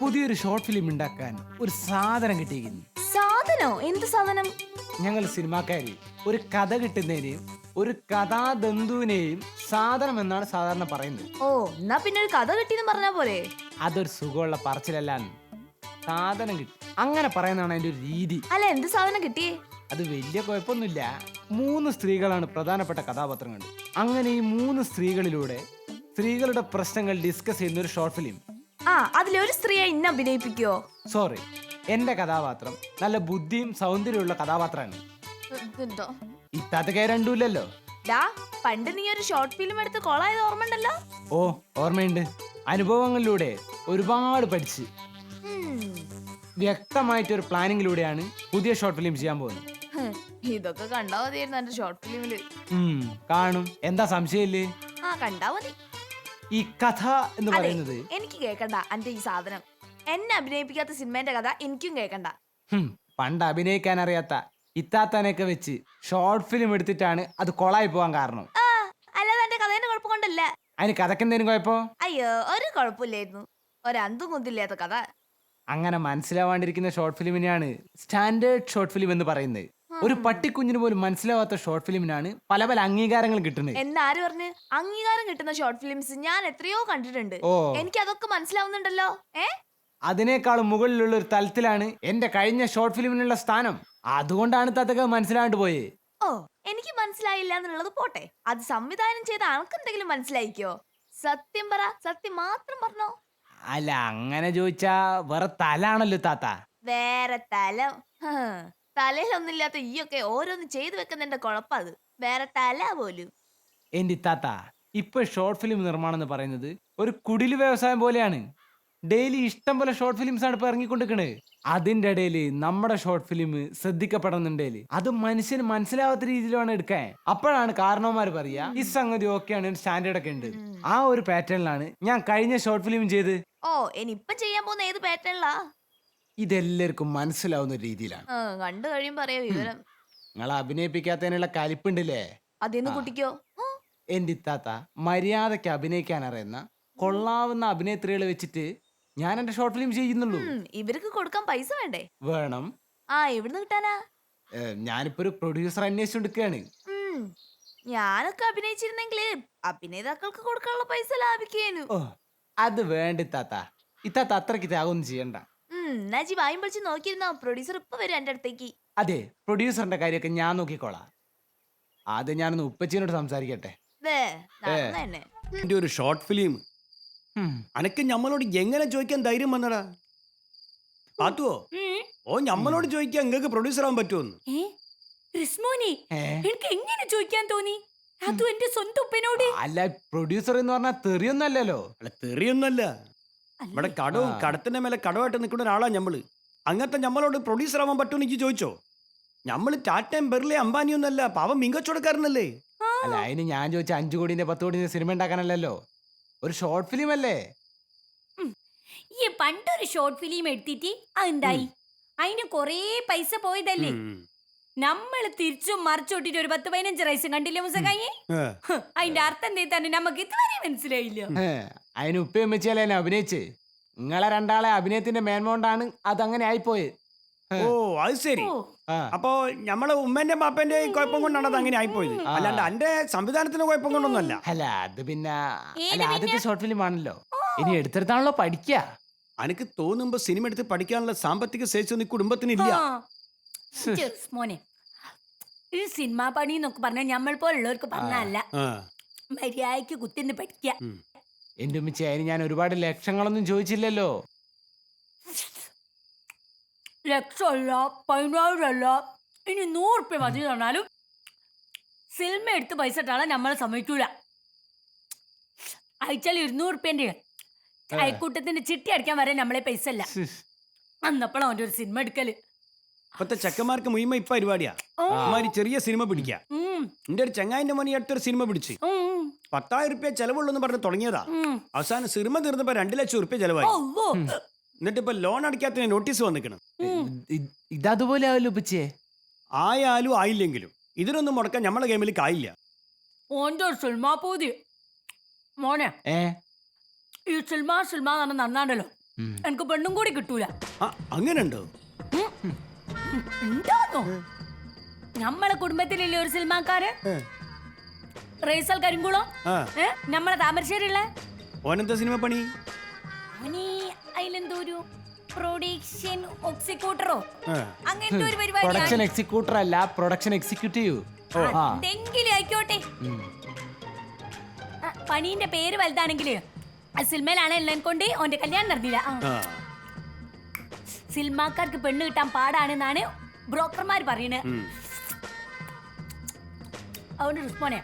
പുതിയൊരു short film ഉണ്ടാക്കാൻ ഒരു സാധനം കിട്ടിയിരിക്കുന്നു. സാധനോ? എന്ത് സാധനം? ഞങ്ങൾ സിനിമാക്കാര് ഒരു കഥ കിട്ടുന്നതിനെയും ഒരു കഥാതന്തുവിനെയും സാധനം എന്നാണ് സാധാരണ പറയുന്നത്. ഓ, എന്നാ പിന്നെ ഒരു കഥ കിട്ടിയെന്ന് പറഞ്ഞാ പോരെ? അതൊരു സുഖമുള്ള പറച്ചിലല്ലാന്ന്. സാധനം കിട്ടി അങ്ങനെ പറയുന്നതാണ് അതിന്റെ ഒരു രീതി. അല്ല, എന്ത് സാധനം കിട്ടിയേ? അത് വലിയ കുഴപ്പമൊന്നുമില്ല. 3 സ്ത്രീകളാണ് പ്രധാനപ്പെട്ട കഥാപാത്രങ്ങൾ. അങ്ങനെ ഈ 3 സ്ത്രീകളിലൂടെ സ്ത്രീകളുടെ പ്രശ്നങ്ങൾ ഡിസ്കസ് ചെയ്യുന്ന ഒരു ഷോർട്ട് ഫിലിം. ആ, അതിലൊരു സ്ത്രീയെ ഇന്ന് അഭിനയിപ്പിക്കോ? സോറി, എന്റെ കഥാപാത്രം നല്ല ബുദ്ധിയും സൗന്ദര്യമുള്ള കഥാപാത്രമാണ്. ഇത്താത്ത രണ്ടുമില്ലല്ലോ. ഡാ, പണ്ട് നീ ഒരു ഷോർട്ട് ഫിലിം എടുത്ത് കൊളായത് ഓർമ്മണ്ടല്ലോ? ഓ, ഓർമ്മയുണ്ട്. അനുഭവങ്ങളിലൂടെ ഒരുപാട് പഠിച്ച് വ്യക്തമായിട്ടൊരു പ്ലാനിങ്ങിലൂടെയാണ് പുതിയ ഷോർട്ട് ഫിലിം ചെയ്യാൻ പോകുന്നത്. ഇതൊക്കെ കണ്ടാ മതിയായിരുന്നു എന്റെ ഷോർട്ട് ഫിലിമില്. കാണും, എന്താ സംശയമില്ലേ? ആ, കണ്ടാ മതി. ഈ കഥ എന്ന് പറയുന്നത് എനിക്ക് കേക്കണ്ട അന്റെ ഈ സാധനം. എന്നെ അഭിനയിപ്പിക്കാത്ത സിനിമേന്റെ കഥ എനിക്കും കേക്കണ്ട. പണ്ട് അഭിനയിക്കാൻ അറിയാത്ത ഇത്താത്തനൊക്കെ വെച്ച് ഷോർട്ട് ഫിലിം എടുത്തിട്ടാണ് അത് കൊളായി പോവാൻ കാരണം. അല്ലാതെ എന്റെ കഥേന്റെ കുഴപ്പം കൊണ്ടല്ല. അതിന് കഥക്കെന്തേലും കുഴപ്പോ? അയ്യോ, ഒരു കുഴപ്പമില്ലായിരുന്നു. ഒരന്തും കുന്തില്ലാത്ത കഥ. അങ്ങനെ മനസ്സിലാവാണ്ടിരിക്കുന്ന ഷോർട്ട് ഫിലിമിനെയാണ് സ്റ്റാൻഡേർഡ് ഷോർട്ട് ഫിലിം എന്ന് പറയുന്നത്. ഒരു പട്ടിക്കുഞ്ഞിന് പോലും മനസ്സിലാവാത്ത ഷോർട്ട് ഫിലിമിനാണ് പല പല അംഗീകാരങ്ങൾ കിട്ടുന്നത്. എന്നാര് പറഞ്ഞ്? അംഗീകാരം കിട്ടുന്ന ഷോർട്ട് ഫിലിംസ് ഞാൻ എത്രയോ കണ്ടിട്ടുണ്ട്. എനിക്ക് അതൊക്കെ മനസ്സിലാവുന്നുണ്ടല്ലോ. അതിനേക്കാളും മുകളിലുള്ള ഒരു തലത്തിലാണ് എന്റെ കഴിഞ്ഞ ഷോർട്ട് ഫിലിമിനുള്ള സ്ഥാനം. അതുകൊണ്ടാണ് തത്തക്ക് മനസ്സിലാണ്ട് പോയി. ഓ, എനിക്ക് മനസ്സിലായില്ല എന്നുള്ളത് പോട്ടെ. അത് സംവിധാനം ചെയ്ത ആൾക്കെന്തെങ്കിലും മനസ്സിലായിക്കോ? സത്യം പറ, സത്യം മാത്രം പറഞ്ഞോ. അല്ല, അങ്ങനെ ചോദിച്ചാ വേറെ തലാണല്ലോ താത്ത. വേറെ തല? തലയിലൊന്നില്ലാത്ത ഈയൊക്കെ ഓരോന്ന് ചെയ്തു വെക്കുന്നതിന്റെ കുഴപ്പത്. വേറെ തല പോലും. എന്റെ താത്ത, ഇപ്പൊ ഷോർട്ട് ഫിലിം നിർമ്മാണം എന്ന് പറയുന്നത് ഒരു കുടില് വ്യവസായം പോലെയാണ്. ഡെയിലി ഇഷ്ടം പോലെ ഷോർട്ട് ഫിലിംസ് ആണ് ഇപ്പൊ ഇറങ്ങിക്കൊണ്ടിരിക്കണേ. അതിന്റെ ഇടയിൽ നമ്മുടെ ഷോർട്ട് ഫിലിം ശ്രദ്ധിക്കപ്പെടുന്നുണ്ടേല് അത് മനുഷ്യന് മനസ്സിലാവാത്ത രീതിയിലാണ് എടുക്കാൻ. അപ്പോഴാണ് കാരണവന്മാര് പറയാ ഈ സംഗതി ഓക്കെയാണ്, സ്റ്റാൻഡേർഡ് ഒക്കെ ഉണ്ട്. ആ ഒരു പാറ്റേണിലാണ് ഞാൻ കഴിഞ്ഞ ഷോർട്ട് ഫിലിം ചെയ്ത്. ഓ, ഇനിയിപ്പൊ ചെയ്യാൻ പോകുന്ന ഏത് പാറ്റേണിലാ? ഇതെല്ലാവർക്കും മനസ്സിലാവുന്ന രീതിയിലാണ്. കണ്ടു കഴിയുമ്പോ അറിയാ വിവരം. നിങ്ങളെ അഭിനയിപ്പിക്കാത്തതിനുള്ള കലിപ്പുണ്ടല്ലേ? അതിന്ന് കുട്ടിക്കോ? എന്റെ ഇത്താത്ത മര്യാദക്ക് അഭിനയിക്കാൻ അറിയുന്ന കൊള്ളാവുന്ന അഭിനേത്രികളെ വെച്ചിട്ട് ഞാൻ എന്റെ ഷോർട്ട് ഫിലിം ചെയ്യുന്നുള്ളൂ. ഇവർക്ക് കൊടുക്കാൻ പൈസ വേണ്ടേ? വേണം. എവിടുന്ന് കിട്ടാനാ? ഞാനിപ്പോ ഒരു പ്രൊഡ്യൂസർ അന്വേഷിച്ചെടുക്കുകയാണ്. ഞാനൊക്കെ അഭിനയിച്ചിരുന്നെങ്കില് അഭിനേതാക്കൾക്ക് കൊടുക്കാനുള്ള പൈസ ലാഭിക്കേനു. ഓ, അത് വേണ്ട ഇത്താത്ത. ഇത്താത്ത അത്രക്ക് ത്യാഗമൊന്നും ചെയ്യണ്ട. നജി വായും പൊളിച്ച് നോക്കിയിരുന്നോ? പ്രൊഡ്യൂസർ ഇപ്പൊ വരും എന്റെ അടുത്തേക്ക്. അതെ, പ്രൊഡ്യൂസറിന്റെ കാര്യമൊക്കെ ഞാൻ നോക്കിക്കോളാം. ആദ്യം ഞാനൊന്ന് ഉപ്പച്ചിനോട് സംസാരിക്കട്ടെ. ഒരു ഷോർട്ട് ഫിലിം അനക്ക് ഞമ്മളോട് എങ്ങനെ ചോദിക്കാൻ ധൈര്യം വന്നടാ? പാത്തുവോ? ഓ, ഞമ്മളോട് ചോദിക്കാൻ നിങ്ങൾക്ക് പ്രൊഡ്യൂസർ ആവാൻ പറ്റുമെന്ന്. എനിക്ക് എങ്ങനെ ചോദിക്കാൻ തോന്നി? അതും എന്റെ സ്വന്തം ഉപ്പനോട്. അല്ല, പ്രൊഡ്യൂസർ എന്ന് പറഞ്ഞാൽ തെറിയൊന്നല്ലോ. അല്ല, തെറിയൊന്നല്ല. ഇവിടെ കടവും കടത്തിന്റെ മേലെ കടമായിട്ട് നിൽക്കുന്ന ഒരാളാ ഞമ്മള്. അങ്ങനത്തെ ഞമ്മളോട് പ്രൊഡ്യൂസർ ആവാൻ പറ്റുമെന്ന് എനിക്ക് ചോദിച്ചോ? ഞമ്മള് ടാറ്റയും ബെർലി അംബാനിയൊന്നല്ല, പാവം മികച്ചോടക്കാരനല്ലേ. അല്ല, അതിന് ഞാൻ ചോദിച്ച 5 കോടിന്റെ 10 കോടിന്റെ സിനിമ ഉണ്ടാക്കാനല്ലോ, ഒരു ഷോർട്ട് ഫിലിം അല്ലേ. ഈ പണ്ടൊരു ഷോർട്ട് ഫിലിം എടുത്തിട്ട് അതെന്തായി? അതിന് കൊറേ പൈസ പോയതല്ലേ. നമ്മള് തിരിച്ചും മറിച്ചോട്ടിട്ട് ഒരു 10-15 റൈസ് കണ്ടില്ലേ മുസകായി? അതിന്റെ അർത്ഥം എന്താ നമുക്ക് ഇതുവരെ മനസ്സിലായില്ല. അതിന് ഉപ്പയും വെച്ചാൽ എന്നെ അഭിനയിച്ച് നിങ്ങളെ രണ്ടാളെ അഭിനയത്തിന്റെ മേന്മോണ്ടാണ് അതങ്ങനെ ആയിപ്പോയത്. ഓ, അത് ശരി. അപ്പോ ഞമ്മള് ഉമ്മന്റെ പാപ്പന്റെ കുഴപ്പം കൊണ്ടാണ് അത് അങ്ങനെ ആയിപ്പോയത്, അല്ലാണ്ട് എന്റെ സംവിധാനത്തിന്റെ കുഴപ്പം കൊണ്ടൊന്നുമല്ല. അല്ല, അത് പിന്നെ ആദ്യത്തെ ഷോർട്ട് ഫിലിം ആണല്ലോ, ഇനി എടുത്തെടുത്താണല്ലോ പഠിക്കുക. എനിക്ക് തോന്നുമ്പോ സിനിമ എടുത്ത് പഠിക്കാനുള്ള സാമ്പത്തിക ശേഷി ഈ കുടുംബത്തിനില്ല. മോനെ, ഈ സിനിമാ പണി എന്നൊക്കെ പറഞ്ഞാൽ നമ്മൾ പോലുള്ളവർക്ക് പറഞ്ഞല്ല. മര്യാദക്ക് കുത്തിന്ന് പഠിക്ക. എന്റെ ഉമ്മച്ചി, അതിന് ഞാൻ ഒരുപാട് ലക്ഷങ്ങളൊന്നും ചോദിച്ചില്ലല്ലോ. ലക്ഷമല്ല, 10,000 ഇനി 100 റുപ്യ മതി തന്നാലും സിനിമ എടുത്ത് പൈസ ഇട്ടാളെ നമ്മളെ സമ്മതിക്കൂല. അയച്ചാൽ 200 റുപ്യന്റെ അയക്കൂട്ടത്തിന്റെ ചിട്ടി അടിക്കാൻ വരെ നമ്മളെ പൈസ അല്ല. അന്നപ്പോഴും അവന്റെ ഒരു സിനിമ എടുക്കല്. ഇപ്പത്തെ ചെക്കന്മാർക്ക് മുയിമ ഇപ്പൊ പരിപാടിയാ. ചെറിയ സിനിമ പിടിക്കുക. എന്റെ ഒരു ചങ്ങായിന്റെ മോനി അടുത്തൊരു സിനിമ പിടിച്ച് 10,000 റുപ്യ ചെലവുള്ളൂ പറഞ്ഞ് തുടങ്ങിയതാ. അവസാനം സിനിമ തീർന്നപ്പോ 2 ലക്ഷം റുപ്യ ചെലവായി. എന്നിട്ട് ഇപ്പൊ ലോൺ അടിക്കാത്ത നോട്ടീസ് വന്നിക്കണം. ഇതതുപോലെ ആവല്ലോ ഉപ്പച്ചിയെ. ആയാലും ആയില്ലെങ്കിലും ഇതിനൊന്നും മുടക്കാൻ നമ്മളെ ഗെയിമിൽ കായില്ല. ഓന്റെ ഒരു സിനിമാ പൂതി മോനെ. ഈ സിനിമ നന്നാണ്ടല്ലോ. എനിക്ക് പെണ്ണും കൂടി കിട്ടൂല. ആ അങ്ങനുണ്ടോ? എന്താന്നോ നമ്മളെ കുടുംബത്തിലില്ലേ ഒരു സിനിമാക്കാര് റേസൽ കരിങ്കുളം, ആ നമ്മളെ താമരശ്ശേരിയുള്ള ഓനെന്താ സിനിമ പണി? അവന് അതിലെന്തോ ഒരു പ്രൊഡക്ഷൻ എക്സിക്യൂട്ടറോ ആ. അങ്ങനത്തെ ഒരു പ്രൊഡക്ഷൻ പരിപാടി. എക്സിക്യൂട്ടർ അല്ല, പ്രൊഡക്ഷൻ എക്സിക്യൂട്ടീവ്. ആ എന്തെങ്കിലും ആയിക്കോട്ടെ. ഉം. പണീന്റെ പേര് വലുതാണെങ്കില് സിനിമയിലാണ് എല്ലാം കൊണ്ട് ഓന്റെ കല്യാണം നടന്നില്ല. ആ. സിനിമാക്കാർക്ക് പെണ്ണ് കിട്ടാൻ പാടാണെന്നാണ് ബ്രോക്കർമാർ പറയുന്നത്. ഉം. അതുകൊണ്ട് റിസ്പോണേ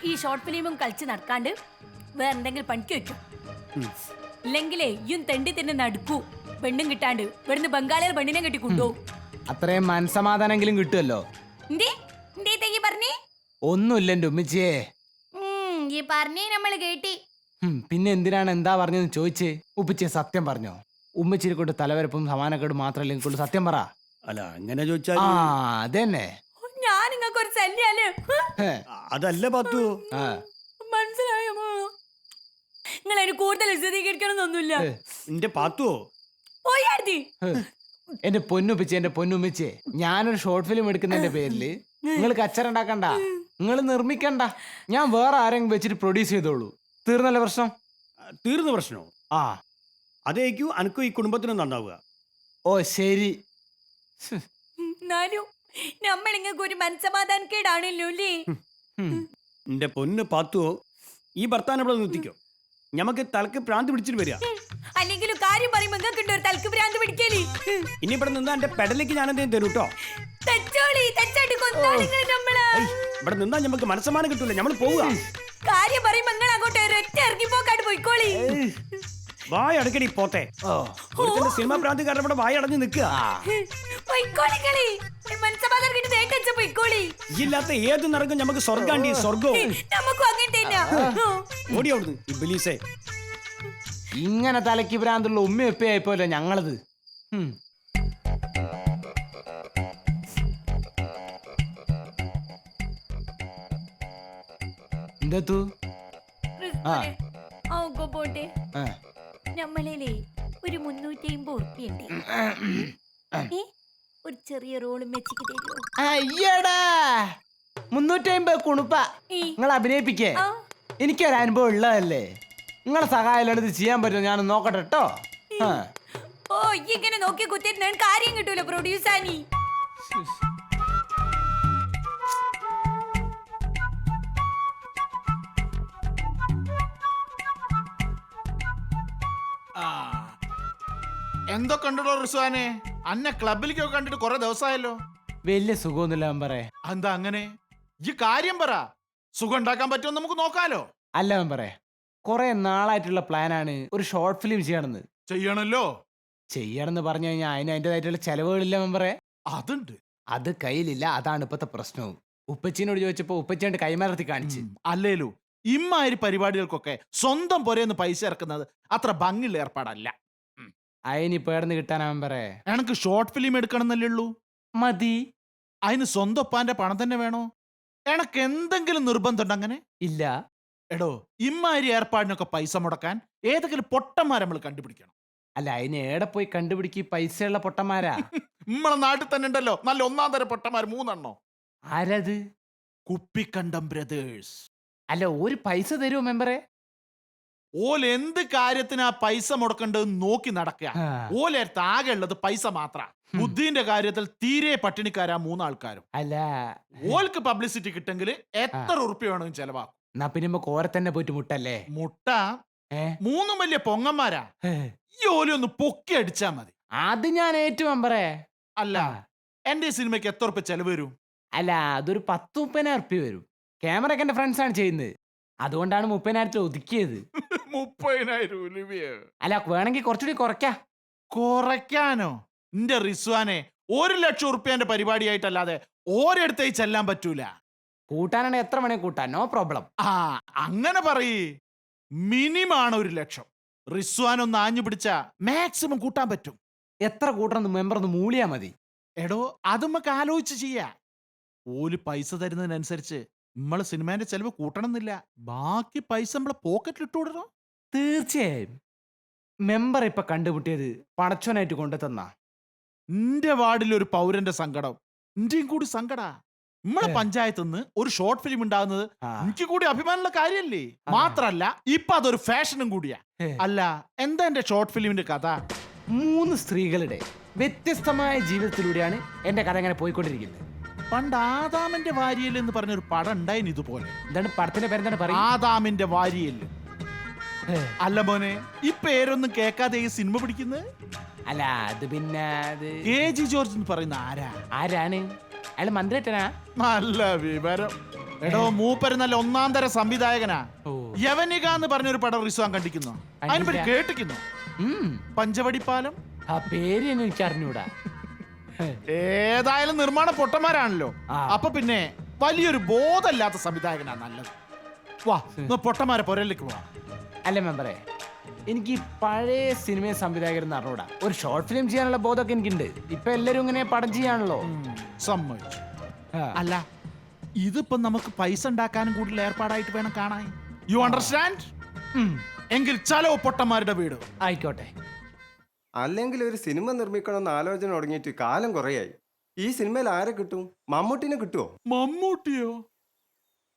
ഈ ഷോർട്ട് ഫിലിമും കളിച്ച് നടക്കാണ്ട് വേറെ എന്തെങ്കിലും പണിക്ക് വെക്കും. ഇല്ലെങ്കിലേ ഇയും തെണ്ടി തന്നെ നടക്കൂ. പെണ്ണും കിട്ടാണ്ട് ഇവിടുന്ന് ബംഗാളികൾ പെണ്ണിനെ കെട്ടി കൊണ്ടുപോകും. അത്രയും മനസമാധാനെങ്കിലും കിട്ടുമല്ലോ. എന്തേത്തേക്ക് പറഞ്ഞേ? ഒന്നുമില്ല എന്റെ ഉമ്മച്ചിയെ. ഈ പറഞ്ഞേ നമ്മള് കേട്ടി. പിന്നെ എന്തിനാണ് എന്താ പറഞ്ഞെന്ന് ചോദിച്ചേ? ഉപ്പച്ചിയെ സത്യം പറഞ്ഞോ? ഉമ്മച്ചിനെ കൊണ്ട് തലവരപ്പും സമാനക്കേട് മാത്രമല്ല കൊണ്ട് സത്യം പറ. അല്ല അങ്ങനെ ചോദിച്ചാൽ ആ അതന്നെ. ഞാൻ നിങ്ങൾക്ക് ഒരു ശല്യാലേ. ഹേ, അതല്ല പാത്തു. ആ, മനസ്സിലായോ? നിങ്ങൾ അതിന് കൂടുതൽ വിശദീകരിക്കണമെന്നൊന്നുമില്ല. എന്റെ പാത്തുവോ? പോയാർത്തി ഹേ. എന്റെ പൊന്നുപ്പിച്ചേ, എന്റെ പൊന്നുമ്മിച്ചേ, ഞാനൊരു ഷോർട്ട് ഫിലിം എടുക്കുന്നതിന്റെ പേരില് നിങ്ങൾ കച്ചറുണ്ടാക്കണ്ട, നിങ്ങൾ നിർമ്മിക്കണ്ട. ഞാൻ വേറെ ആരെങ്കിലും വെച്ചിട്ട് പ്രൊഡ്യൂസ് ചെയ്തോളൂ. തീർന്നല്ലേ പ്രശ്നം? തീർന്ന പ്രശ്നോ? ആ അതേക്കും അനക്കും ഈ കുടുംബത്തിനും നന്നാവുക. ഓ ശരി. എന്നാലും നമ്മൾ നിങ്ങൾക്ക് ഒരു മനസ്സമാധാനക്കേടാണല്ലോ അല്ലേ? എന്റെ പൊന്ന് പാത്തുവോ, ഈ ഭർത്താൻ ഇവിടെ നിർത്തിക്കോ. ഞമ്മക്ക് തലക്ക് പ്രാന്ത് പിടിച്ചിട്ട് വരിക. അല്ലെങ്കിലും കാര്യം പറയുമ്പോ നിങ്ങൾക്ക് ഒരു തലക്ക് ഭ്രാന്ത് പിടിക്കല്. ഇനി ഇവിടെ നിന്നാ എന്റെ പെടലേക്ക് ഞാൻ എന്തെങ്കിലും തരൂ കേട്ടോ. തെച്ചോളി തെച്ചാട്ടി കൊന്നാളിങ്ങൾ നമ്മള്. ഇവിടെ നിന്നാ ഞമ്മക്ക് മനസ്സമാനം കിട്ടൂല. ഞമ്മള് പോവുക. കാര്യം പറയുമ്പോ നിങ്ങൾ അങ്ങോട്ട് ഒരൊറ്റ ഇറങ്ങി പോക്കാട്ട് പോയിക്കോളി. വായ അടക്കടി പോത്തെ. ഓ ഒരുത്തന്റെ സിനിമ പ്രാന്ത് കാരണം ഇവിടെ വായ അടഞ്ഞു നിൽക്കുക. പോയിക്കോളിക്കളി. മനസ്സമാധാനം കിട്ടി തേക്കച്ച പോയിക്കോളി. ഇല്ലാത്ത ഏത് നിറങ്ങും ഞമ്മക്ക് സ്വർഗാണ്ടി സ്വർഗവും. നമുക്കും അങ്ങനെ തന്നെ. ഓടി അവിടുന്ന് ഇബ്ലീസേ. ഇങ്ങനെ തലയ്ക്ക് ഭ്രാന്തുള്ള ഉമ്മ എപ്പയായിപ്പോലോ ഞങ്ങളത്. എന്തൂ? ആ. ഒക്കെ പോട്ടെ. ആ. നമ്മളേലേ ഒരു 350 ഉറുപ്പിയുണ്ട്. ഒരു ചെറിയ റോളും വെച്ചിട്ട് തരുമോ? അയ്യടാ 350 കുണുപ്പ നിങ്ങൾ അഭിനയിപ്പിക്കേ. എനിക്കൊരു അനുഭവം ഉള്ളതല്ലേ. നിങ്ങളെ സഹായം ഇത് ചെയ്യാൻ പറ്റുമോ? ഞാൻ നോക്കട്ടെ കേട്ടോ. ഓ ഇങ്ങനെ നോക്കി കുത്തിരുന്ന കാര്യം കിട്ടൂല പ്രൊഡ്യൂസാനി. എന്തൊക്കെ ഉണ്ടോ റിസ്വാനെ? അന്നെ ക്ലബിലേക്കൊക്കെ കണ്ടിട്ട് കുറെ ദിവസമായല്ലോ. വലിയ സുഖമൊന്നുമില്ല മെമ്പറേ. എന്താ അങ്ങനെ? ഈ കാര്യം പറ. സുഖം ഉണ്ടാക്കാൻ പറ്റുമോ നമുക്ക് നോക്കാലോ. അല്ല മെമ്പറേ, കുറെ നാളായിട്ടുള്ള പ്ലാനാണ് ഒരു ഷോർട്ട് ഫിലിം ചെയ്യണമെന്ന്. ചെയ്യണല്ലോ. ചെയ്യണമെന്ന് പറഞ്ഞു കഴിഞ്ഞാൽ അതിന് അതിൻ്റെതായിട്ടുള്ള ചെലവുകളില്ല മെമ്പറേ. അതുണ്ട്. അത് കയ്യിലില്ല. അതാണ് ഇപ്പത്തെ പ്രശ്നവും. ഉപ്പച്ചീനോട് ചോദിച്ചപ്പോ ഉപ്പച്ചിയാണ്ട് കൈമലർത്തി കാണിച്ച്. അല്ലേലു ഇമ്മാതിരി പരിപാടികൾക്കൊക്കെ സ്വന്തം പൊരേന്ന് പൈസ ഇറക്കുന്നത് അത്ര ഭംഗിയുള്ള ഏർപ്പാടല്ല. അതിന് പേടന്ന് കിട്ടാനാ മെമ്പറേ. എനക്ക് ഷോർട്ട് ഫിലിം എടുക്കണമെന്നല്ലേ ഉള്ളൂ. മതി. അതിന് സ്വന്തം ഒപ്പാന്റെ പണം തന്നെ വേണോ? എനക്ക് എന്തെങ്കിലും നിർബന്ധമുണ്ട് അങ്ങനെ? ഇല്ല. എടോ ഇമ്മാതിരി ഏർപ്പാടിനൊക്കെ പൈസ മുടക്കാൻ ഏതെങ്കിലും പൊട്ടന്മാരെ നമ്മൾ കണ്ടുപിടിക്കണം. അല്ല അതിന് ഏടെ പോയി കണ്ടുപിടിക്ക് പൈസയുള്ള പൊട്ടന്മാരാ? നമ്മളെ നാട്ടിൽ തന്നെ ഉണ്ടല്ലോ നല്ല ഒന്നാം തരം പൊട്ടന്മാർ 3 എണ്ണോ. ആരത്? കുപ്പിക്കണ്ടം ബ്രദേഴ്സ്. അല്ല ഒരു പൈസ തരുമോ മെമ്പറേ? ഓൽ എന്ത് കാര്യത്തിനാ പൈസ മുടക്കേണ്ടത് നോക്കി നടക്കുക. ആ. ഓലേർത്ത് ആകെ ഉള്ളത് പൈസ മാത്ര. ബുദ്ധിന്റെ കാര്യത്തിൽ തീരെ പട്ടിണിക്കാരാ 3 ആൾക്കാരും. അല്ല ഓൽക്ക് പബ്ലിസിറ്റി കിട്ടെങ്കിൽ എത്ര ഉറുപ്പ്യ വേണമെങ്കിലും ചെലവാക്കും. എന്നാ പിന്നെ നമുക്ക് ഓരെ തന്നെ പോയിട്ട് മുട്ടല്ലേ? മുട്ട ഏ 3 വലിയ പൊങ്ങന്മാരാ. ഹേ. ഈ ഓലി ഒന്ന് പൊക്കി അടിച്ചാ മതി. അത് ഞാൻ ഏറ്റു മെമ്പറേ. അല്ല എന്റെ ഈ സിനിമയ്ക്ക് എത്ര ഉറുപ്പ്യ ചെലവ് വരും? അല്ല അതൊരു 10-30,000 ഉറുപ്പ്യ വരും. ക്യാമറ ഒക്കെ എന്റെ ഫ്രണ്ട്സ് ആണ് ചെയ്യുന്നത്. അതുകൊണ്ടാണ് 30,000 ഒതുക്കിയത്. 30,000 രൂപയോ? അല്ല വേണമെങ്കിൽ കുറച്ചുകൂടി കുറയ്ക്കാ. കുറയ്ക്കാനോ? എന്റെ റിസ്വാനെ 1,00,000 ഉറുപ്പ്യന്റെ പരിപാടിയായിട്ടല്ലാതെ ഓരോരുത്തേ ചെല്ലാൻ പറ്റൂല. കൂട്ടാനാണെങ്കിൽ എത്ര വേണേ കൂട്ടാൻ, നോ പ്രോബ്ലം. ആ അങ്ങനെ പറയ്. മിനിമാണ് 1,00,000. റിസ്വാൻ ഒന്ന് ആഞ്ഞു പിടിച്ച മാക്സിമം കൂട്ടാൻ പറ്റും. എത്ര കൂട്ടണം മെമ്പർ ഒന്ന് മൂളിയാ മതി. എടോ അത് നമുക്ക് ആലോചിച്ച് ചെയ്യാ. ഓല് പൈസ തരുന്നതിനനുസരിച്ച് നമ്മള് സിനിമേന്റെ ചെലവ് കൂട്ടണമെന്നില്ല. ബാക്കി പൈസ നമ്മളെ പോക്കറ്റിൽ ഇട്ടുകൊടുക്കണം. തീർച്ചയായും. മെമ്പർ ഇപ്പൊ കണ്ടുമുട്ടിയത് പണച്ചോനായിട്ട് കൊണ്ടുതന്ന എന്റെ വാർഡിൽ ഒരു പൗരന്റെ സങ്കടം എന്റെയും കൂടി സങ്കടാ. നമ്മളെ പഞ്ചായത്ത് നിന്ന് ഒരു ഷോർട്ട് ഫിലിം ഉണ്ടാകുന്നത് എനിക്ക് കൂടി അഭിമാനമുള്ള കാര്യല്ലേ. മാത്രല്ല ഇപ്പൊ അതൊരു ഫാഷനും കൂടിയാ. അല്ല എന്താ എന്റെ ഷോർട്ട് ഫിലിമിന്റെ കഥ? 3 സ്ത്രീകളുടെ വ്യത്യസ്തമായ ജീവിതത്തിലൂടെയാണ് എന്റെ കഥ ഇങ്ങനെ പോയിക്കൊണ്ടിരിക്കുന്നത്. പണ്ട് ആദാമിന്റെ വാരിയൽ എന്ന് പറഞ്ഞൊരു പടം ഉണ്ടായിന് ഇതുപോലെ. എന്താണ് പടത്തിന്റെ പേരെന്താണ് പറയുക? ആദാമിന്റെ വാരിയൽ. അല്ല മോനെ ഈ പേരൊന്നും കേൾക്കാതെ ഈ സിനിമ പിടിക്കുന്നത്? അല്ല അത് പിന്നെ KG ജോർജ് എന്ന് പറയുന്ന ആരാ? ആരാണ് അയാൾ? മന്ത്രിട്ടനാ? നല്ല വിവരം. എടോ മൂപ്പര് നല്ല 1-ാം തര സംവിധായകനാ. ഓ. യവനിക എന്ന് പറഞ്ഞൊരു പടം റിസ്വാൻ കണ്ടിരിക്കുന്നു. അതിനെപ്പറ്റി കേട്ടിരിക്കുന്നു. പഞ്ചവടിപ്പാലം. ആ പേര് എനിക്ക് അറിഞ്ഞൂടാ. ഏതായാലും നിർമ്മാണ പൊട്ടന്മാരാണല്ലോ. അപ്പൊ പിന്നെ വലിയൊരു ബോധമില്ലാത്ത സംവിധായകനാ നല്ലത്. വാ പൊട്ടന്മാരെ പൊരയിലേക്ക് പോവാ. അല്ല മെമ്പറെ, എനിക്ക് ഈ പഴയ സിനിമ സംവിധായകരെന്ന് അറിഞ്ഞൂടാ. ഒരു ഷോർട്ട് ഫിലിം ചെയ്യാനുള്ള ബോധമൊക്കെ എനിക്കുണ്ട്. ഇപ്പൊ എല്ലാരും ഇങ്ങനെ പടം ചെയ്യാണല്ലോ. സമ്മതിച്ചു. അല്ല ഇതിപ്പോ നമുക്ക് പൈസ ഉണ്ടാക്കാനും കൂടുതൽ ഏർപ്പാടായിട്ട് വേണം കാണാൻ. You understand? എങ്കിൽ ചലോ പൊട്ടന്മാരുടെ വീട്. ആയിക്കോട്ടെ. അല്ലെങ്കിൽ ഒരു സിനിമ നിർമ്മിക്കണമെന്ന് ആലോചന തുടങ്ങിയിട്ട് കാലം കുറയായി. ഈ സിനിമയിൽ ആരെ കിട്ടും? മമ്മൂട്ടിനെ കിട്ടുമോ? മമ്മൂട്ടിയോ?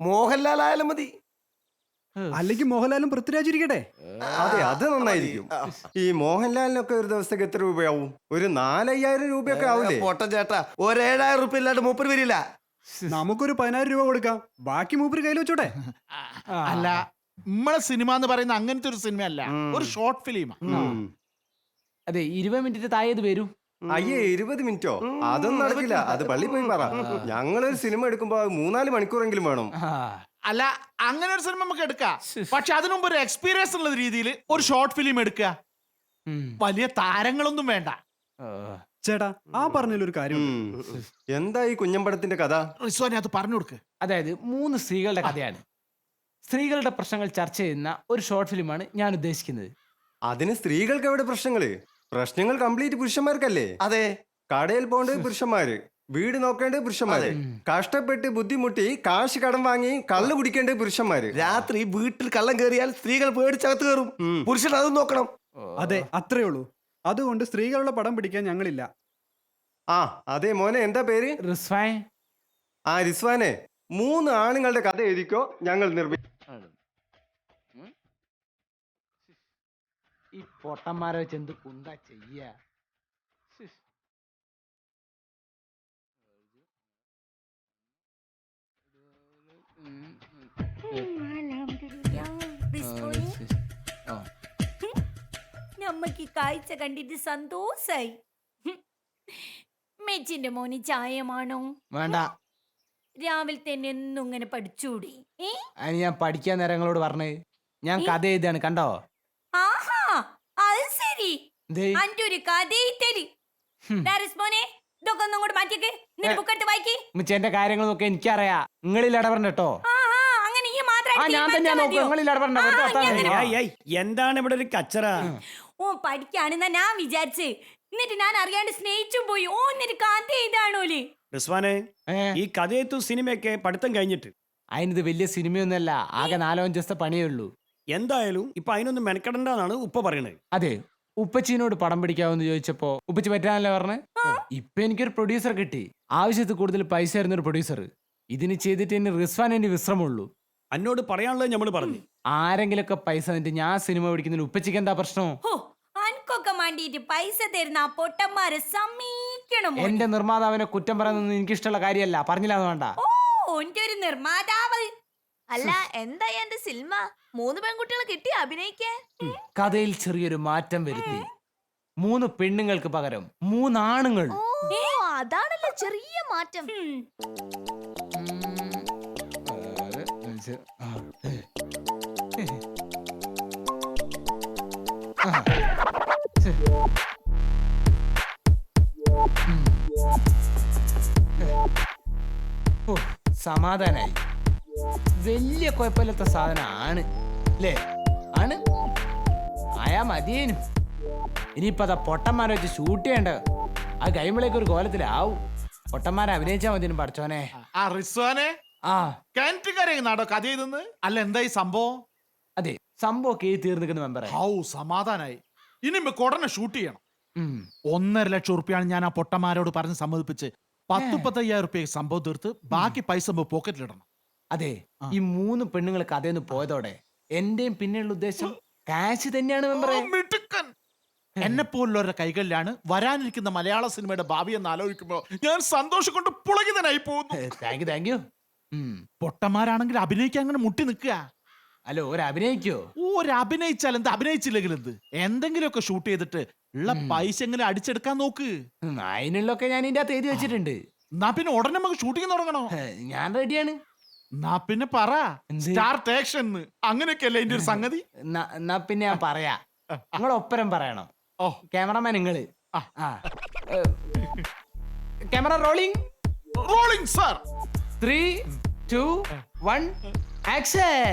മോഹൻലാൽ ആയാലും മതി. അല്ലെങ്കിൽ മോഹൻലാലും പൃഥ്വിരാജ് ഇരിക്കട്ടെ. അതെ, അത് നന്നായിരിക്കും. ഈ മോഹൻലാലിനൊക്കെ ഒരു ദിവസത്തേക്ക് എത്ര രൂപയാവും? ഒരു 4,000-5,000 രൂപയൊക്കെ ആവില്ലേ? പൊട്ടൻ ചേട്ടാ, ഒരു 7,000 റുപ്യ ഇല്ലാണ്ട് മൂപ്പര് വരില്ല. നമുക്കൊരു 10,000 രൂപ കൊടുക്കാം, ബാക്കി മൂപ്പര് കയ്യിൽ വെച്ചോട്ടെ. അല്ല നമ്മളെ സിനിമ എന്ന് പറയുന്ന അങ്ങനത്തെ ഒരു സിനിമയല്ല, ഒരു ഷോർട്ട് ഫിലിമാ. അതെ, 20 മിനിറ്റ് താഴെ വരൂ. അയ്യേ, 20 മിനിറ്റോ? അതൊന്നും നടക്കില്ല. അത് പള്ളി പോയി പറ. ഞങ്ങളൊരു സിനിമ എടുക്കുമ്പോ 3-4 മണിക്കൂറെങ്കിലും വേണം. അല്ല അങ്ങനെ ഒരു സിനിമ നമുക്ക് എടുക്കാം. പക്ഷെ അതിനു മുമ്പ് ഒരു എക്സ്പീരിയൻസ് ഉള്ള രീതിയിൽ ഒരു ഷോർട്ട് ഫിലിം എടുക്കുക. വലിയ താരങ്ങളൊന്നും വേണ്ട. ചേട്ടാ, ആ പറഞ്ഞൊരു കാര്യം. എന്താ ഈ കുഞ്ഞമ്പടത്തിന്റെ കഥ? റിസ്വാനെ അത് പറഞ്ഞു കൊടുക്ക്. അതായത് 3 സ്ത്രീകളുടെ കഥയാണ്. സ്ത്രീകളുടെ പ്രശ്നങ്ങൾ ചർച്ച ചെയ്യുന്ന ഒരു ഷോർട്ട് ഫിലിമാണ് ഞാൻ ഉദ്ദേശിക്കുന്നത്. അതിന് സ്ത്രീകൾക്ക് എവിടെ പ്രശ്നങ്ങള്? പ്രശ്നങ്ങൾ കംപ്ലീറ്റ് പുരുഷന്മാർക്കല്ലേ? അതെ, കടയിൽ പോകേണ്ടത് പുരുഷന്മാര്, വീട് നോക്കേണ്ടത് പുരുഷന്മാര്, കഷ്ടപ്പെട്ട് ബുദ്ധിമുട്ടി കാശ് കടം വാങ്ങി കള്ളു കുടിക്കേണ്ടത് പുരുഷന്മാര്. രാത്രി വീട്ടിൽ കള്ളം കയറിയാൽ സ്ത്രീകൾ പേടിച്ചകത്ത് കയറും. പുരുഷൻ അതും നോക്കണം. അതെ, അത്രേ ഉള്ളൂ. അതുകൊണ്ട് സ്ത്രീകളുടെ പടം പിടിക്കാൻ ഞങ്ങളില്ല. ആ അതെ മോനെ, എന്താ പേര്? റിസ്വാൻ. ആ റിസ്വാനെ, 3 ആണുങ്ങളുടെ കഥ എഴുതിക്കോ, ഞങ്ങൾ നിർമ്മിക്കും. ഈ പൊട്ടന്മാരെ വെച്ച് എന്ത് കുന്താ ചെയ്യ? നമ്മക്ക് ഈ കാഴ്ച കണ്ടിട്ട് സന്തോഷായി. മെച്ചിന്റെ മോന് ചായമാണോ? വേണ്ട, രാവിലെ തന്നെ എന്നും ഇങ്ങനെ പഠിച്ചൂടി. അതിന് ഞാൻ പഠിക്കാൻ നേരങ്ങളോട് പറഞ്ഞേ. ഞാൻ കഥ എഴുതാണ്, കണ്ടോ? ആഹാ, അത് ശരി. ദേ, അന്റെ ഒരു കഥ തരി മോനെ. ഇതൊക്കെ ഒന്നും കൂടെ മാറ്റിയേക്ക്. ബുക്ക് എടുത്ത് വായിക്കി. ഉമ്മച്ചി കാര്യങ്ങൾ നോക്കി എനിക്കറിയാം. നിങ്ങളിൽ ഇടപെടണ്ട കേട്ടോ. ആഹാ, അങ്ങനെ ഈ മാത്രം ഞാൻ തന്നെ നോക്കും. നിങ്ങളിൽ ഇടപെടണ്ട. വെറുതെ വർത്താനം. എന്താണ് ഇവിടെ ഒരു കച്ചറ? ഓ പഠിക്കാണെന്നാ ഞാൻ വിചാരിച്ച്. എന്നിട്ട് ഞാൻ അറിയാണ്ട് സ്നേഹിച്ചും പോയി. ഓ എന്നിട്ട് കഥ ഇതാണോല്. റിസ്വാനെ, ഏ, ഈ കഥയത്തും സിനിമയൊക്കെ പഠിത്തം കഴിഞ്ഞിട്ട് അതിനിത് വലിയ സിനിമയൊന്നുമല്ല. ആകെ 4-5 ദിവസത്തെ പണിയേ ഉള്ളൂ. എന്തായാലും ഇപ്പൊ അതിനൊന്നും മെനക്കെടണ്ടെന്നാണ് ഉപ്പ പറയണത്. അതെ, ഉപ്പച്ചീനോട് പടം പിടിക്കാവെന്ന് ചോദിച്ചപ്പോ ഉപ്പച്ചി പറ്റാനല്ലേ പറഞ്ഞ്. ഇപ്പൊ എനിക്കൊരു പ്രൊഡ്യൂസർ കിട്ടി. ആവശ്യത്തിൽ കൂടുതൽ പൈസ തരുന്ന ഒരു പ്രൊഡ്യൂസർ. ഇതിന് ചെയ്തിട്ട് ഇനി റിസ്വാൻ എന്റെ വിശ്രമമുള്ളൂ. എന്നോട് പറയാനുള്ളത് നമ്മൾ പറഞ്ഞു. ആരെങ്കിലൊക്കെ പൈസ തന്നിട്ട് ഞാൻ സിനിമ പിടിക്കുന്നതിന് ഉപ്പച്ചിക്ക് എന്താ പ്രശ്നം? ഹോ, അനക്കൊക്കെ മാണ്ടിട്ട് പൈസ തരുന്ന ആ പൊട്ടന്മാരെ സമ്മതിക്കണം മോനെ. എന്റെ നിർമ്മാതാവിനെ കുറ്റം പറയുന്നതൊന്നും എനിക്ക് ഇഷ്ടമുള്ള കാര്യമല്ല. പറഞ്ഞില്ലാന്ന് വേണ്ട. ഓ, എന്റെ ഒരു നിർമ്മാതാവ്. അല്ല എന്തായി എന്റെ സിനിമ? 3 പെൺകുട്ടികളെ കിട്ടി അഭിനയിക്കാൻ. കഥയിൽ ചെറിയൊരു മാറ്റം വരുത്തി. 3 പെണ്ണുങ്ങൾക്ക് പകരം 3 ആണുങ്ങൾ. ഓ, അതാണല്ലോ ചെറിയ മാറ്റം. ഓ, സമാധാനായി. വലിയ കുഴപ്പമില്ലാത്ത സാധനമാണ് അല്ലേ? ആണ്, ആയാ മതിയേനും. ഇനിയിപ്പോ അതാ പൊട്ടന്മാരെ വെച്ച് ഷൂട്ട് ചെയ്യണ്ട. ആ കഴിയുമ്പോഴേക്ക് ഒരു കോലത്തിലാവും. പൊട്ടന്മാരെ അഭിനയിച്ചാ മതിനും പഠിച്ചോനെ. ആ റിസ്വാനെ, ആ കിണറ്റുകരയുന്നാടോ കഥ ചെയ്തെന്ന്? അല്ല എന്താ ഈ സംഭവം? അതെ, സംഭവം ഒക്കെ തീർന്നിരിക്കുന്ന മെമ്പറെ. ഹൗ സമാധാനായി. ഇനി നമുക്ക് ഉടനെ ഷൂട്ട് ചെയ്യണം. ഉം. 1.5 ലക്ഷം ഉറുപ്പിയാണ് ഞാൻ ആ പൊട്ടന്മാരോട് പറഞ്ഞ് സമ്മതിപ്പിച്ച് 10-15,000 ഉറുപ്പിക സംഭവം തീർത്ത് ബാക്കി പൈസ പോക്കറ്റിലിടണം. അതെ, ആ. ഈ 3 പെണ്ണുങ്ങൾ കഥയെന്ന് പോയതോടെ എന്റെയും പിന്നെയുള്ള ഉദ്ദേശം കാശ് തന്നെയാണ് മെമ്പറെ. മിടുക്കൻ. എന്നെ പോലുള്ളവരുടെ കൈകളിലാണ് വരാനിരിക്കുന്ന മലയാള സിനിമയുടെ ഭാവി എന്ന് ആലോചിക്കുമ്പോ ഞാൻ സന്തോഷം കൊണ്ട് പുളകിതനായി പോകുന്നു. Thank you. പൊട്ടന്മാരാണെങ്കിൽ അഭിനയിക്കാൻ അങ്ങനെ മുട്ടി നിൽക്കുക. ഹലോ, ഒരു അഭിനയിക്കോ? അഭിനയിച്ചാൽ എന്ത്, അഭിനയിച്ചില്ലെങ്കിൽ എന്ത്, എന്തെങ്കിലുമൊക്കെ ഷൂട്ട് ചെയ്തിട്ട് ഉള്ള പൈസ എങ്ങനെ അടിച്ചെടുക്കാൻ നോക്ക്. അതിനുള്ളൊക്കെ ഞാൻ ഇതിന്റെ അകത്ത് എഴുതി വെച്ചിട്ടുണ്ട്. എന്നാ പിന്നെ ഉടനെ നമുക്ക് ഷൂട്ടിംഗ് തുടങ്ങണോ? ഞാൻ റെഡിയാണ്. എന്നാ പിന്നെ പറ, എന്ത്? Start action. അങ്ങനെയൊക്കെയല്ലേ എന്റെ ഒരു സംഗതി. എന്നാ പിന്നെ ഞാൻ പറയാ, നിങ്ങൾ ഒപ്പരം പറയണം. ഓ, ക്യാമറമാൻ നിങ്ങള്. ആ. Camera rolling. Rolling sir. 3, 2, 1 action.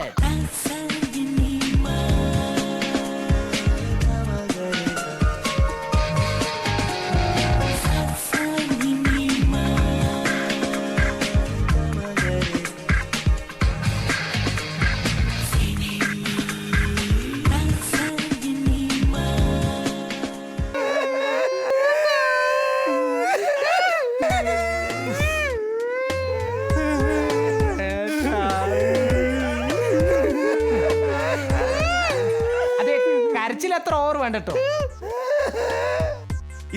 അതെ, കരച്ചിൽ അത്ര ഓവർ വേണ്ടട്ടോ.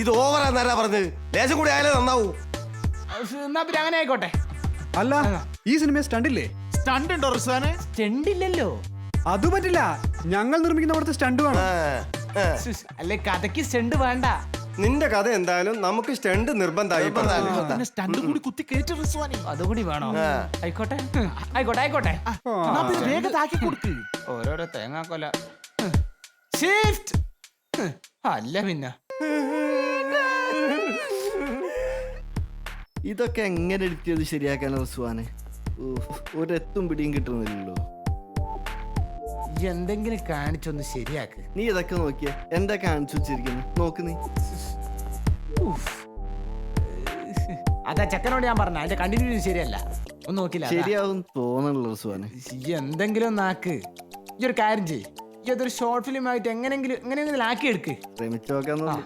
ഇത് ഓവറാന്നാരാ പറഞ്ഞത്? ലേശം കൂടി ആയാലേ നന്നാവൂ. എന്നാ പിന്നെ അങ്ങനെ ആയിക്കോട്ടെ. അല്ല, ഈ സിനിമ സ്റ്റണ്ടില്ലേ? സ്റ്റണ്ട് ഉണ്ടോ റിസാനെ? ചെണ്ടില്ലല്ലോ. അത് പറ്റില്ല, ഞങ്ങൾ നിർമ്മിക്കുന്ന അവിടുത്തെ സ്റ്റണ്ട് വേണം. അല്ലെ, കഥയ്ക്ക് സ്റ്റണ്ട് വേണ്ട. നിന്റെ കഥ എന്തായാലും നമുക്ക് സ്റ്റണ്ട് നിർബന്ധമായി. പിന്നെ സ്റ്റണ്ട് കൂടി കുത്തി കയറ്റി റിസ്വാനെ. അതുകൂടി വേണോ? ആയിക്കോട്ടെ ആയിക്കോട്ടെ ആയിക്കോട്ടെ. എന്നാ പിന്നെ വേഗം ആക്കി കൊടുക്ക്. ഓരോരോ തേങ്ങാക്കൊല. ഷിഫ്റ്റ്. അല്ല പിന്നെ ഇതൊക്കെ എങ്ങനെ എഡിറ്റ് ചെയ്ത് ശരിയാക്കാനോ റിസ്വാനെ? ഒരെത്തും പിടിയും കിട്ടുന്നില്ലല്ലോ. എന്തെങ്കിലും കാണിച്ചൊന്ന് ശരിയാക്ക്. നീ ഇതൊക്കെ നോക്കിയ എന്താ കാണിച്ചു വെച്ചിരിക്കുന്നു? നോക്ക് നീ. അതാ ചെക്കനോട് ഞാൻ പറഞ്ഞ അതിന്റെ കണ്ടിന്യൂ ശരിയല്ല. ഒന്ന് നോക്കില്ല. ശരിയാവും തോന്നണല്ലോ റിസ്വാനെ. എന്തെങ്കിലും നാക്ക്. ഈ ഒരു കാര്യം ചെയ്യ്, ഈ അതൊരു ഷോർട്ട് ഫിലിം ആയിട്ട് എങ്ങനെയെങ്കിലും ആക്കി എടുക്ക്. ശ്രമിച്ചു നോക്കാൻ നോക്കി.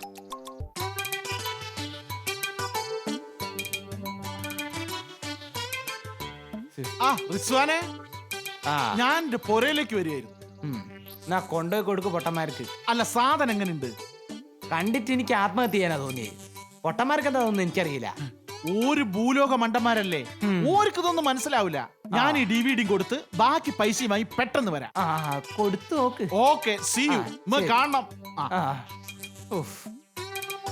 ആ റിസ്വാനെ, ആ ഞാൻ എന്റെ പുരയിലേക്ക് വരികയായിരുന്നു. എന്നാ കൊണ്ടുപോയി കൊടുക്ക് പൊട്ടന്മാർക്ക്. അല്ല, സാധനം എങ്ങനെയുണ്ട്? കണ്ടിട്ട് എനിക്ക് ആത്മഹത്യ ചെയ്യാനാ തോന്നിയത്. പൊട്ടന്മാർക്ക് എന്താ തോന്നുന്നു എനിക്കറിയില്ല. ഒരു ഭൂലോക മണ്ടന്മാരല്ലേ, ഓർക്ക് ഇതൊന്നും മനസ്സിലാവില്ല. ഞാൻ ഈ DVD കൊടുത്ത് ബാക്കി പൈസയുമായി പെട്ടെന്ന് വരാം. ആ കൊടുത്തു നോക്ക്. Okay, see you. ശരി. കാണണം. ആ ഉഫ്.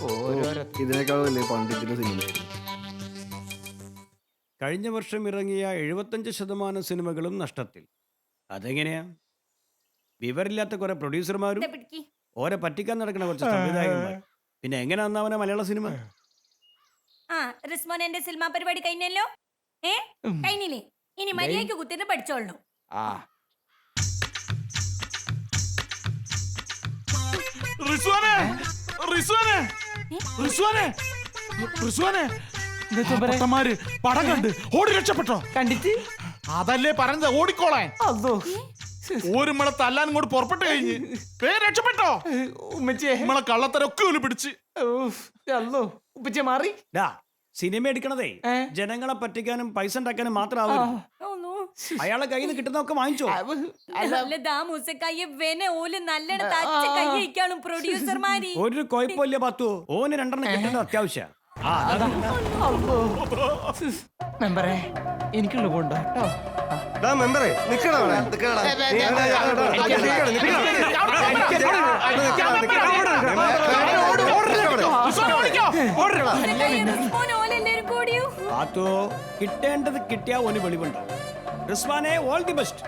ഓരോരോ ഇതിനേക്കാൾ വലിയ പണ്ടിത്തിന്റെ സിനിമയായിരുന്നു. കഴിഞ്ഞ വർഷം ഇറങ്ങിയ 75% സിനിമകളും നഷ്ടത്തിൽ. അതെങ്ങനെയാ? വിവരമില്ലാത്ത കുറെ പ്രൊഡ്യൂസർമാരും ദേ പിടിക്ക്. ഓരെ പറ്റിക്കാൻ നടക്കുന്ന കുറച്ച് സംവിധായകന്മാർ. പിന്നെ എങ്ങനെ നന്നാവന മലയാള സിനിമ? ആ റിസ്മോൻ, എന്റെ സിനിമാ പരിപാടി കഴിഞ്ഞല്ലോ. കഴിഞ്ഞില്ലേ? ഇനി മര്യാദയ്ക്ക് കുത്തിട്ട് പഠിച്ചോളൂ. ആ റിസ്വാനെ, റിസ്വാനെ, റിസ്വാനെ, റിസ്വാനെ. പൊട്ടന്മാര് പടം കണ്ട് ഓടി രക്ഷപ്പെട്ടോ? കണ്ടിട്ട് അതല്ലേ പറഞ്ഞത്, ഓടിക്കോളാൻ. അതോ ഒരു നമ്മളെ തല്ലാൻ ഇങ്ങോട്ട് പുറപ്പെട്ട് കഴിഞ്ഞ് രക്ഷപ്പെട്ടോ? ഉമ്മച്ചേ, നമ്മളെ കള്ളത്തരൊക്കെ ഒന്ന് പിടിച്ച്. അല്ലോ ഉപ്പച്ചേ മാറി. ഡാ, സിനിമ എടുക്കണതേ ജനങ്ങളെ പറ്റിക്കാനും പൈസ ഉണ്ടാക്കാനും മാത്രമാവും. അയാളെ കയ്യിൽ നിന്ന് കിട്ടുന്നതൊക്കെ വാങ്ങിച്ചോ. നല്ലതാ മൂസക്കായ വെനെ ഓല് നല്ലട തച്ച കയ്യിക്കാളും പ്രൊഡ്യൂസർമാര്. ഒരു കുഴപ്പമില്ല പത്തു, ഓന് 2 കിട്ടുന്നത് അത്യാവശ്യം. മെമ്പറേ, എനിക്കുള്ള കൊണ്ടോ കേട്ടോ. മെമ്പറേ നിക്കണ പാത്തോ, കിട്ടേണ്ടത് കിട്ടിയാ ഓന് വെളിവുണ്ടോ. റിസ്വാനെ, ഓൾ ദി ബെസ്റ്റ്.